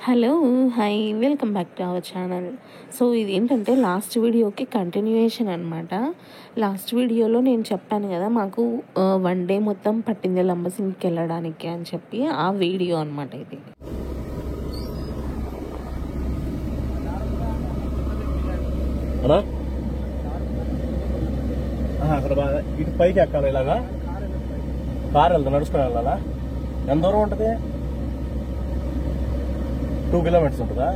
Hello hi welcome back to our channel. So ఇదేంటంటే last వీడియోకి continuation అనమాట. Last వీడియోలో నేను చెప్పాను కదా మాకు 1 డే మొత్తం పట్టింది లంబసింగికి వెళ్ళడానికి అని చెప్పి, ఆ వీడియో అనమాట ఇది. అక్కడ ఇటు పైకి ఎక్కాలి, ఇలాగా కారు వెళ్తా, నడుచుకుని వెళ్ళాలా? ఎంత దూరం ఉంటుంది? 2 కిలోమీటర్స్ ఉంటుందా?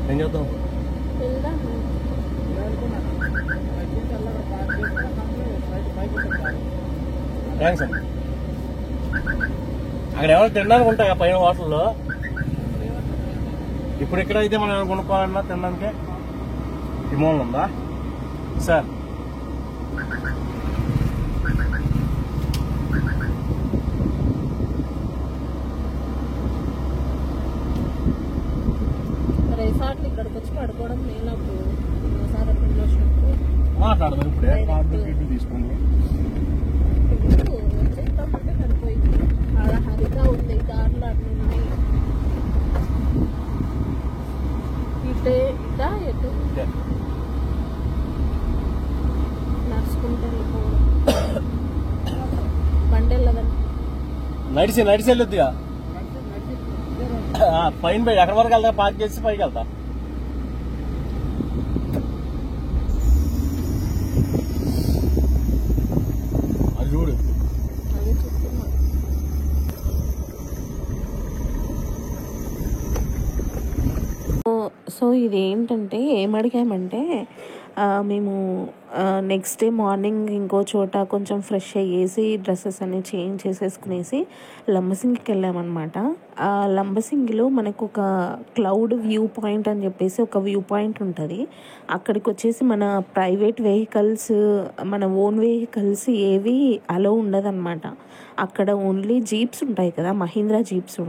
ఏం చేద్దాం? థ్యాంక్స్ అండి. అక్కడ ఎవరు తినడానికి ఉంటాయా పైన హోటల్లో? ఇప్పుడు ఎక్కడైతే మనం ఏమైనా కొనుక్కోవాలన్నా తినడానికి ఈ మూలం ఉందా సార్? రిసార్ట్ ఇక్కడికి వచ్చి పడుకోవడం మాట్లాడదాం ఇప్పుడే. కార్డు తీసుకోండి. హరిగా ఉంది, కార్లు అన్నీ ఉన్నాయి. ఇటే ఇట ఎటు నడుచుకుంటే వెళ్ళిపోవడం. బండి వెళ్ళదండి, నడిచి వెళ్ళొద్దుగా. పైన పోయి ఎక్కడి వరకు వెళ్తా? పార్క్ చేసి పైకి వెళ్తా. అది చూడు. సో ఇదేంటంటే ఏమడిగామంటే, మేము నెక్స్ట్ డే మార్నింగ్ ఇంకో చోట కొంచెం ఫ్రెష్ అయ్యేసి డ్రెస్సెస్ అన్ని చేంజ్ చేసేసుకునేసి లంబసింగికి వెళ్ళామన్నమాట. ఆ లంబసింగిలో మనకు ఒక క్లౌడ్ వ్యూ పాయింట్ అని చెప్పేసి ఒక వ్యూ పాయింట్ ఉంటుంది. అక్కడికి వచ్చేసి మన ప్రైవేట్ వెహికల్స్, మన ఓన్ వెహికల్స్ ఏవి అలో ఉండదన్నమాట. అక్కడ ఓన్లీ జీప్స్ ఉంటాయి కదా, మహీంద్రా జీప్స్,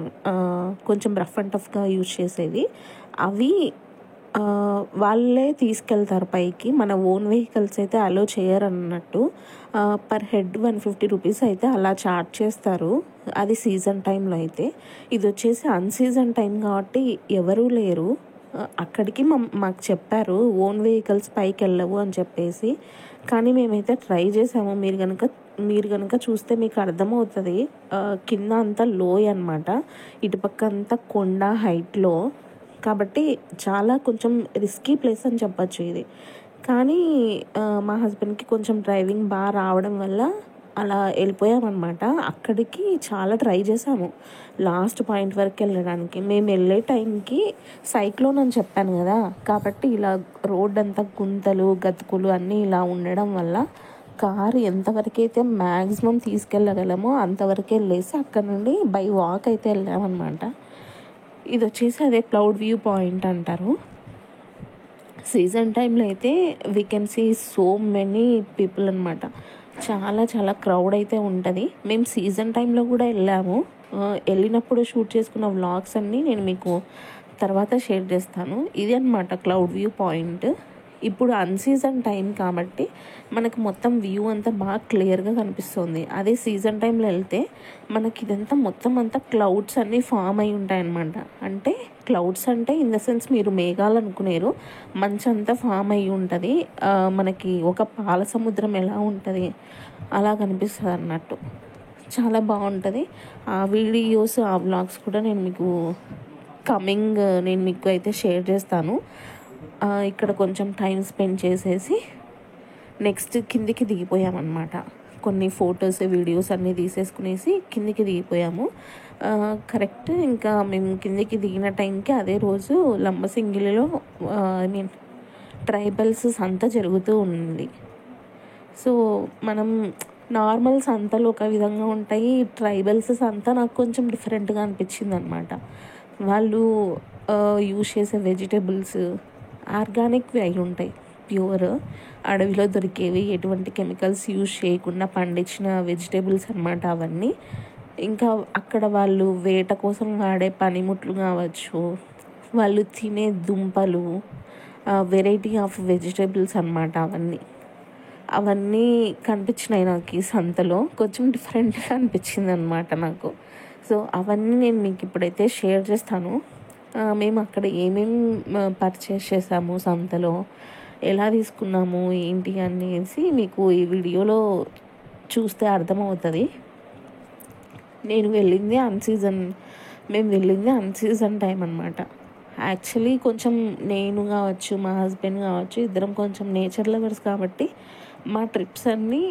కొంచెం రఫ్ అండ్ టఫ్గా యూజ్ చేసేవి, అవి వాళ్ళే తీసుకెళ్తారు పైకి. మన ఓన్ వెహికల్స్ అయితే అలో చేయరు అన్నట్టు. పర్ హెడ్ 150 రూపీస్ అయితే అలా చార్జ్ చేస్తారు, అది సీజన్ టైంలో అయితే. ఇది వచ్చేసి అన్సీజన్ టైం కాబట్టి ఎవరూ లేరు అక్కడికి. మాకు చెప్పారు ఓన్ వెహికల్స్ పైకి వెళ్ళవు అని చెప్పేసి, కానీ మేమైతే ట్రై చేసాము. మీరు కనుక చూస్తే మీకు అర్థమవుతుంది. కింద అంతా లోయ అనమాట, ఇటుపక్క అంతా కొండ హైట్లో, కాబట్టి చాలా కొంచెం రిస్కీ ప్లేస్ అని చెప్పచ్చు ఇది. కానీ మా హస్బెండ్కి కొంచెం డ్రైవింగ్ బాగా రావడం వల్ల అలా వెళ్ళిపోయామన్నమాట. అక్కడికి చాలా ట్రై చేసాము లాస్ట్ పాయింట్ వరకు వెళ్ళడానికి. మేము వెళ్ళే టైంకి సైక్లోన్ అని చెప్పాను కదా, కాబట్టి ఇలా రోడ్ అంతా గుంతలు గతుకులు అన్నీ ఇలా ఉండడం వల్ల కారు ఎంతవరకు అయితే మ్యాక్సిమం తీసుకెళ్ళగలమో అంతవరకే వెళ్ళేసి అక్కడ నుండి బై వాక్ అయితే వెళ్ళామన్నమాట. ఇది వచ్చేసి అదే క్లౌడ్ వ్యూ పాయింట్ అంటారు. సీజన్ టైంలో అయితే we can see so many people అనమాట. చాలా చాలా క్రౌడ్ అయితే ఉంటుంది. మేము సీజన్ టైంలో కూడా వెళ్ళాము. వెళ్ళినప్పుడు షూట్ చేసుకున్న వ్లాగ్స్ అన్నీ నేను మీకు తర్వాత షేర్ చేస్తాను. ఇది అనమాట క్లౌడ్ వ్యూ పాయింట్. ఇప్పుడు అన్సీజన్ టైం కాబట్టి మనకు మొత్తం వ్యూ అంతా బాగా క్లియర్గా కనిపిస్తుంది. అదే సీజన్ టైంలో వెళ్తే మనకి ఇదంతా మొత్తం అంతా క్లౌడ్స్ అన్నీ ఫామ్ అయి ఉంటాయి అన్నమాట. అంటే క్లౌడ్స్ అంటే ఇన్ ద సెన్స్ మీరు మేఘాలు అనుకునేరు, మంచంతా ఫామ్ అయి ఉంటుంది. మనకి ఒక పాల సముద్రం ఎలా ఉంటుంది అలా కనిపిస్తుంది అన్నట్టు. చాలా బాగుంటుంది. ఆ వీడియోస్, ఆ వ్లాగ్స్ కూడా నేను మీకు అయితే షేర్ చేస్తాను. ఇక్కడ కొంచెం టైం స్పెండ్ చేసేసి నెక్స్ట్ కిందికి దిగిపోయామన్నమాట. కొన్ని ఫొటోస్ వీడియోస్ అన్నీ తీసేసుకునేసి కిందికి దిగిపోయాము. కరెక్ట్ ఇంకా మేము కిందికి దిగిన టైంకి అదే రోజు లంబసింగిలో ట్రైబల్స్ సంత జరుగుతూ ఉంది. సో మనం నార్మల్ సంతలు ఒక విధంగా ఉంటాయి, ట్రైబల్స్ సంత నాకు కొంచెం డిఫరెంట్గా అనిపించింది అనమాట. వాళ్ళు యూజ్ చేసే వెజిటేబుల్స్ ఆర్గానిక్వి అయి ఉంటాయి, ప్యూర్ అడవిలో దొరికేవి, ఎటువంటి కెమికల్స్ యూజ్ చేయకుండా పండించిన వెజిటేబుల్స్ అనమాట అవన్నీ. ఇంకా అక్కడ వాళ్ళు వేట కోసం వాడే పనిముట్లు కావచ్చు, వాళ్ళు తినే దుంపలు, వెరైటీ ఆఫ్ వెజిటేబుల్స్ అనమాట అవన్నీ కనిపించినాయి నాకు ఈ సంతలో. కొంచెం డిఫరెంట్గా అనిపించింది అనమాట నాకు. సో అవన్నీ నేను మీకు ఇప్పుడైతే షేర్ చేస్తాను. మేము అక్కడ ఏమేమి పర్చేస్ చేసాము, సంతలో ఎలా తీసుకున్నాము ఏంటి అనేసి మీకు ఈ వీడియోలో చూస్తే అర్థమవుతుంది. మేము వెళ్ళింది అన్సీజన్ టైం అనమాట. యాక్చువల్లీ కొంచెం నేను కావచ్చు, మా హస్బెండ్ కావచ్చు, ఇద్దరం కొంచెం నేచర్ లవర్స్ కాబట్టి మా ట్రిప్స్ అన్నీ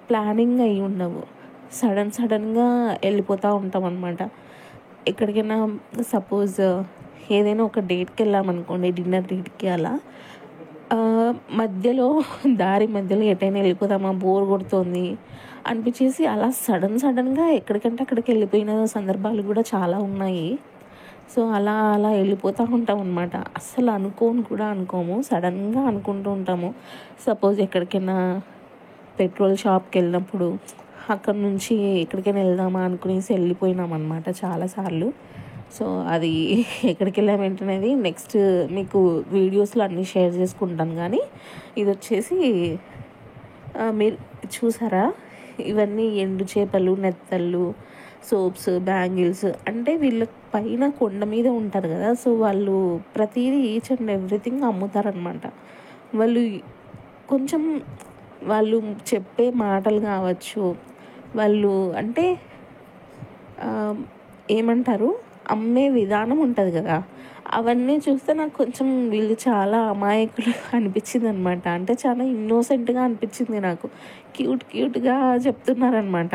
ప్లానింగ్ అయి ఉండవు. సడన్గా వెళ్ళిపోతూ ఉంటాం అనమాట. ఎక్కడికైనా సపోజ్ ఏదైనా ఒక డేట్కి వెళ్ళామనుకోండి, డిన్నర్ డేట్కి అలా దారి మధ్యలో ఎటైనా వెళ్ళిపోదామా, బోర్ కొడుతుంది అనిపించేసి అలా సడన్గా ఎక్కడికంటే అక్కడికి వెళ్ళిపోయిన సందర్భాలు కూడా చాలా ఉన్నాయి. సో అలా వెళ్ళిపోతూ ఉంటాం అనమాట. అస్సలు అనుకోము, సడన్గా అనుకుంటూ ఉంటాము. సపోజ్ ఎక్కడికైనా పెట్రోల్ షాప్కి వెళ్ళినప్పుడు అక్కడ నుంచి ఎక్కడికైనా వెళ్దామా అనుకునేసి వెళ్ళిపోయినాం అనమాట చాలాసార్లు. సో అది ఎక్కడికి వెళ్ళామేంటనేది నెక్స్ట్ మీకు వీడియోస్లో అన్నీ షేర్ చేసుకుంటాను. కానీ ఇది వచ్చేసి మీరు చూసారా, ఇవన్నీ ఎండు చేపలు, నెత్తళ్ళు, సోప్స్, బ్యాంగిల్స్. అంటే వీళ్ళ పైన కొండ మీద ఉంటారు కదా, సో వాళ్ళు ప్రతిదీ ఈచ్ అండ్ ఎవ్రీథింగ్ అమ్ముతారనమాట. వాళ్ళు చెప్పే మాటలు కావచ్చు, వాళ్ళు అంటే ఏమంటారు, అమ్మే విధానం ఉంటుంది కదా, అవన్నీ చూస్తే నాకు కొంచెం వీళ్ళు చాలా అమాయకులు అనిపించింది అనమాట. అంటే చాలా ఇన్నోసెంట్గా అనిపించింది నాకు. క్యూట్గా చెప్తున్నారనమాట.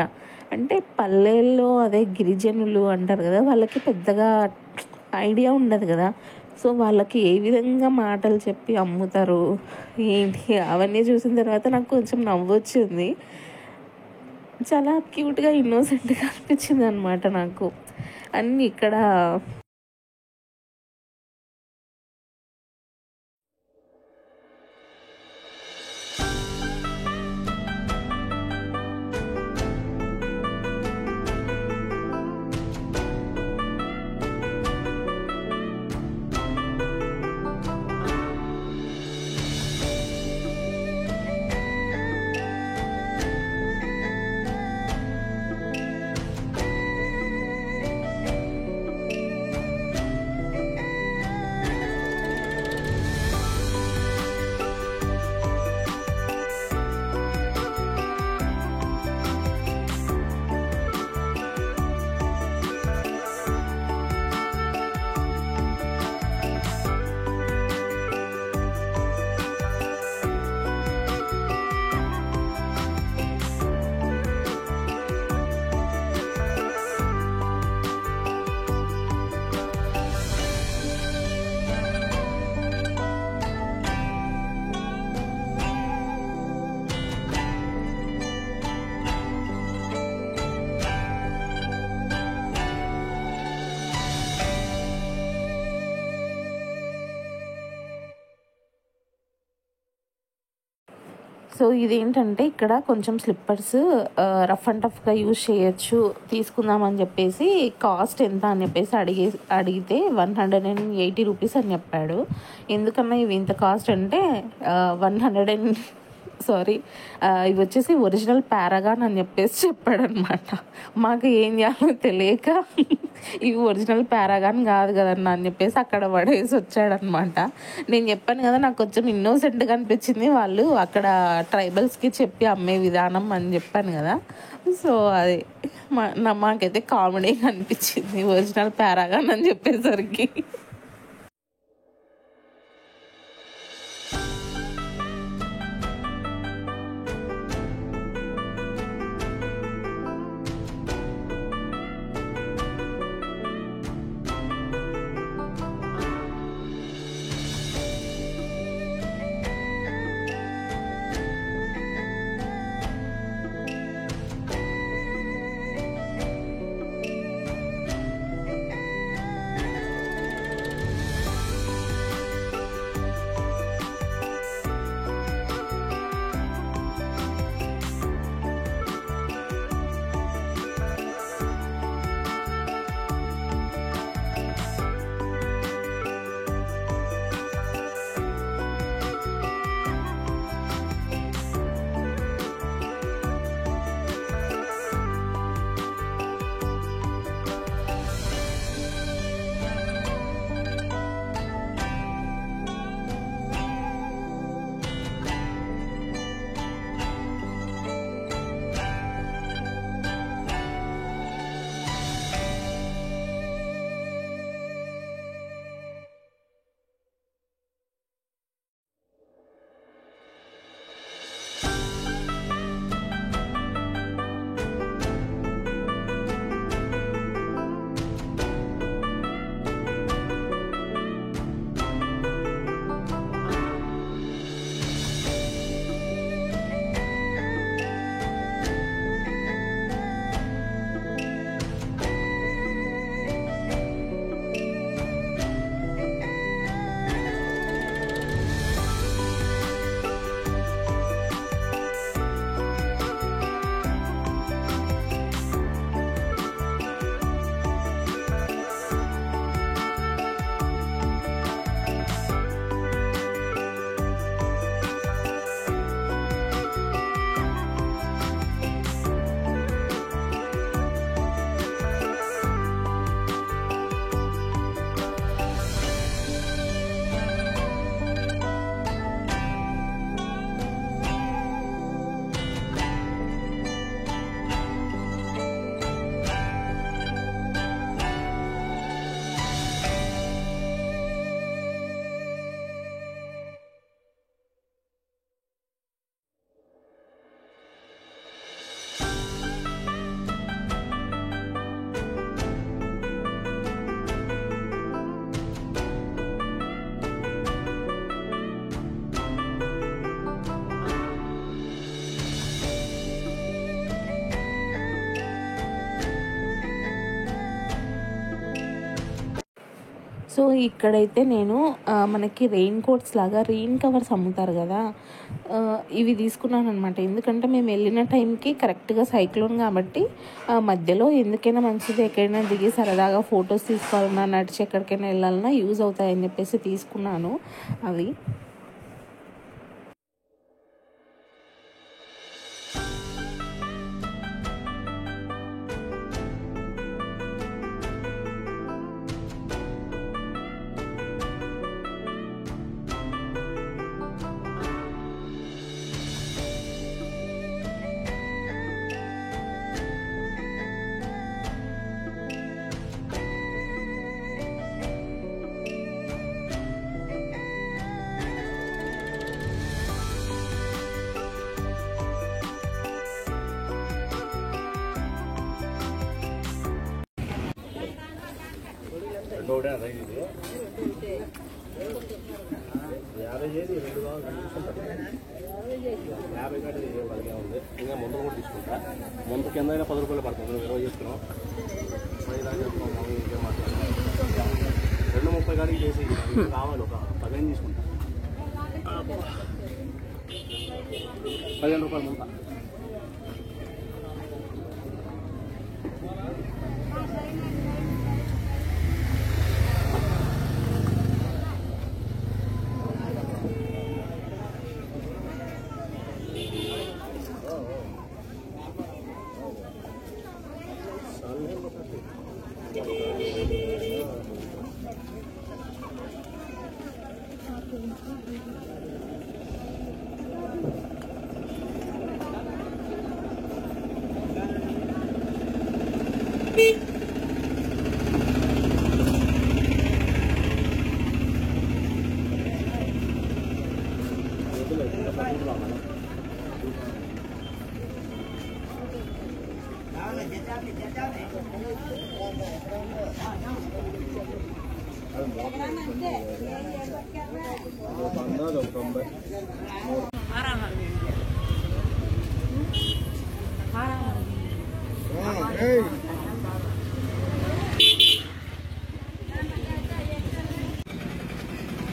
అంటే పల్లెల్లో అదే గిరిజనులు అంటారు కదా, వాళ్ళకి పెద్దగా ఐడియా ఉండదు కదా. సో వాళ్ళకి ఏ విధంగా మాటలు చెప్పి అమ్ముతారు ఏంటి అవన్నీ చూసిన తర్వాత నాకు కొంచెం నవ్వు వచ్చింది. చాలా క్యూట్గా ఇన్నోసెంట్గా అనిపించింది అనమాట నాకు. అన్నీ ఇక్కడ సో ఇదేంటంటే ఇక్కడ కొంచెం స్లిప్పర్స్ రఫ్ అండ్ టఫ్గా యూజ్ చేయొచ్చు, తీసుకుందామని చెప్పేసి కాస్ట్ ఎంత అని చెప్పేసి అడిగితే 180 రూపీస్ అని చెప్పాడు. ఎందుకన్నా ఇవి ఇంత కాస్ట్ అంటే ఇవి వచ్చేసి ఒరిజినల్ పారాగాన్ అని చెప్పేసి చెప్పాడనమాట. మాకు ఏం చేయాలో తెలియక ఇవి ఒరిజినల్ పారాగాన్ కాదు కదన్నా అని చెప్పేసి అక్కడ పడేసి వచ్చాడనమాట. నేను చెప్పాను కదా, నాకు కొంచెం ఇన్నోసెంట్గా అనిపించింది వాళ్ళు అక్కడ ట్రైబల్స్కి చెప్పి అమ్మే విధానం అని చెప్పాను కదా. సో అది మాకైతే కామెడీగా అనిపించింది ఒరిజినల్ పారాగాన్ అని చెప్పేసరికి. సో ఇక్కడైతే నేను మనకి రెయిన్ కోట్స్ లాగా రెయిన్ కవర్స్ అమ్ముతారు కదా, ఇవి తీసుకున్నాను అనమాట. ఎందుకంటే మేము వెళ్ళిన టైంకి కరెక్ట్గా సైక్లోన్ కాబట్టి మధ్యలో ఎందుకైనా మంచిది, ఎక్కడైనా దిగి సరదాగా ఫొటోస్ తీసుకోవాలన్నా నడిచి ఎక్కడికైనా వెళ్ళాలన్నా యూజ్ అవుతాయని చెప్పేసి తీసుకున్నాను అవి. ఇంకా ముందు కూడా తీసుకుంటా. ముందు కింద అయినా 10 రూపాయలు పడుతుంది. 20 చేసుకున్నాం. 2:30 కాడికి చేసి కావాలి. ఒక 15 తీసుకుంటా. 15 రూపాయలు ముందు.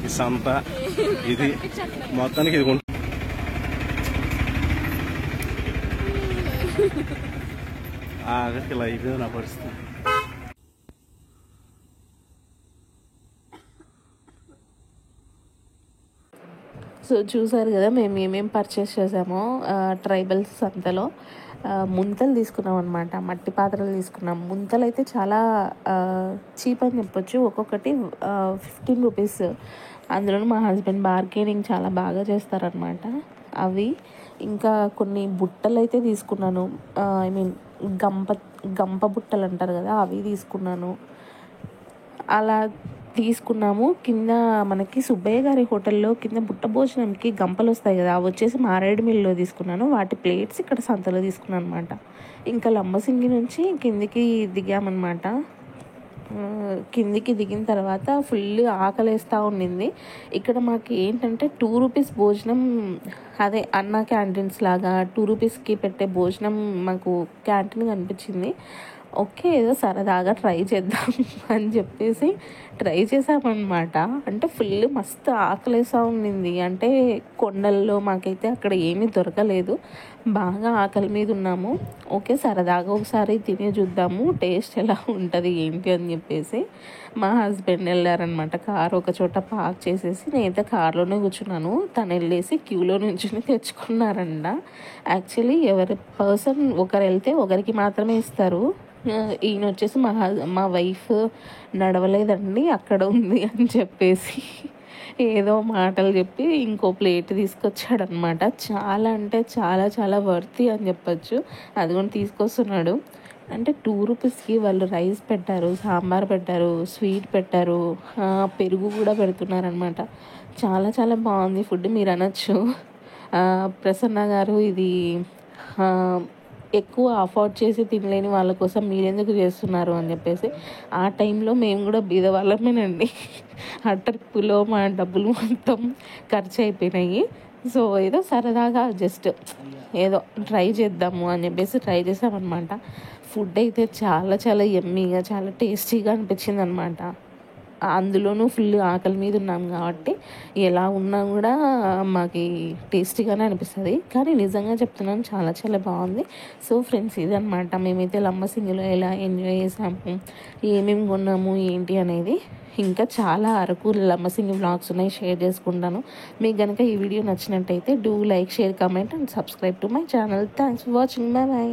ఈ సంత ఇది మొత్తానికి ఇది ఆఖరికి ఇలా అయిపోయింది నా పరిస్థితి. సో చూసారు కదా మేము ఏమేమి పర్చేస్ చేసామో ట్రైబల్స్ సంతలో. ముంతలు తీసుకున్నాం అనమాట, మట్టి పాత్రలు తీసుకున్నాం. ముంతలు అయితే చాలా చీప్ అని చెప్పొచ్చు, ఒక్కొక్కటి 15 రూపీస్. అందులో మా హస్బెండ్ బార్గెనింగ్ చాలా బాగా చేస్తారనమాట అవి. ఇంకా కొన్ని బుట్టలు అయితే తీసుకున్నాను, ఐ మీన్ గంప బుట్టలు అంటారు కదా, అవి తీసుకున్నాను. అలా తీసుకున్నాము. కింద మనకి సుబ్బయ్య గారి హోటల్లో కింద బుట్ట భోజనంకి గంపలు వస్తాయి కదా, అవి వచ్చేసి మారేడుమిల్లిలో తీసుకున్నాను. వాటి ప్లేట్స్ ఇక్కడ సంతలో తీసుకున్నాను అనమాట. ఇంకా లంబసింగి నుంచి కిందికి దిగామన్నమాట. కిందికి దిగిన తర్వాత ఫుల్ ఆకలేస్తూ ఉండింది. ఇక్కడ మాకు ఏంటంటే 2 రూపీస్ భోజనం, అదే అన్న క్యాంటీన్స్ లాగా 2 రూపీస్కి పెట్టే భోజనం మాకు క్యాంటీన్ కనిపించింది. ఓకే, ఏదో సరదాగా ట్రై చేద్దాం అని చెప్పేసి ట్రై చేసామన్నమాట. అంటే ఫుల్ మస్తు ఆకలేస్తూ ఉండింది. అంటే కొండల్లో మాకైతే అక్కడ ఏమీ దొరకలేదు, బాగా ఆకలి మీద ఉన్నాము. ఓకే, సరదాగా ఒకసారి తిని చూద్దాము టేస్ట్ ఎలా ఉంటుంది ఏంటి అని చెప్పేసి మా హస్బెండ్ వెళ్ళారనమాట. కారు ఒక చోట పార్క్ చేసేసి నేనైతే కార్లోనే కూర్చున్నాను. తను వెళ్ళేసి క్యూలో నుంచి తెచ్చుకున్నారంట. యాక్చువల్లీ ఎవరి పర్సన్ ఒకరు వెళ్తే ఒకరికి మాత్రమే ఇస్తారు. ఈయన వచ్చేసి మా వైఫ్ నడవలేదండి అక్కడ ఉంది అని చెప్పేసి ఏదో మాటలు చెప్పి ఇంకో ప్లేట్ తీసుకొచ్చాడనమాట. చాలా అంటే చాలా చాలా వర్తి అని చెప్పచ్చు. అది కూడా తీసుకొస్తున్నాడు. అంటే 2 రూపీస్కి వాళ్ళు రైస్ పెట్టారు, సాంబార్ పెట్టారు, స్వీట్ పెట్టారు, పెరుగు కూడా పెడుతున్నారనమాట. చాలా చాలా బాగుంది ఫుడ్. మీరు అనొచ్చు ప్రసన్న గారు ఇది ఎక్కువ అఫోర్డ్ చేసి తినలేని వాళ్ళ కోసం మీరెందుకు చేస్తున్నారు అని చెప్పేసి. ఆ టైంలో మేము కూడా బీదవాళ్ళమేనండి. ఆ ట్రిప్పులో మా డబ్బులు మొత్తం ఖర్చు అయిపోయినాయి. సో ఏదో సరదాగా జస్ట్ ఏదో ట్రై చేద్దాము అని చెప్పేసి ట్రై చేసామన్నమాట. ఫుడ్ అయితే చాలా చాలా యమ్మీగా చాలా టేస్టీగా అనిపించింది అనమాట. అందులోనూ ఫుల్ ఆకలి మీద ఉన్నాం కాబట్టి ఎలా ఉన్నా కూడా మాకు టేస్టీగానే అనిపిస్తుంది. కానీ నిజంగా చెప్తున్నాను, చాలా చాలా బాగుంది. సో ఫ్రెండ్స్, ఇదనమాట మేమైతే లంబసింగిలో ఎలా ఎంజాయ్ చేసాము, ఏమేమి కొన్నాము ఏంటి అనేది. ఇంకా చాలా అరకు లంబసింగి వ్లాగ్స్ ఉన్నాయి, షేర్ చేసుకుంటాను. మీకు కనుక ఈ వీడియో నచ్చినట్టయితే do like, share, comment and subscribe to my channel. Thanks for watching. Bye bye.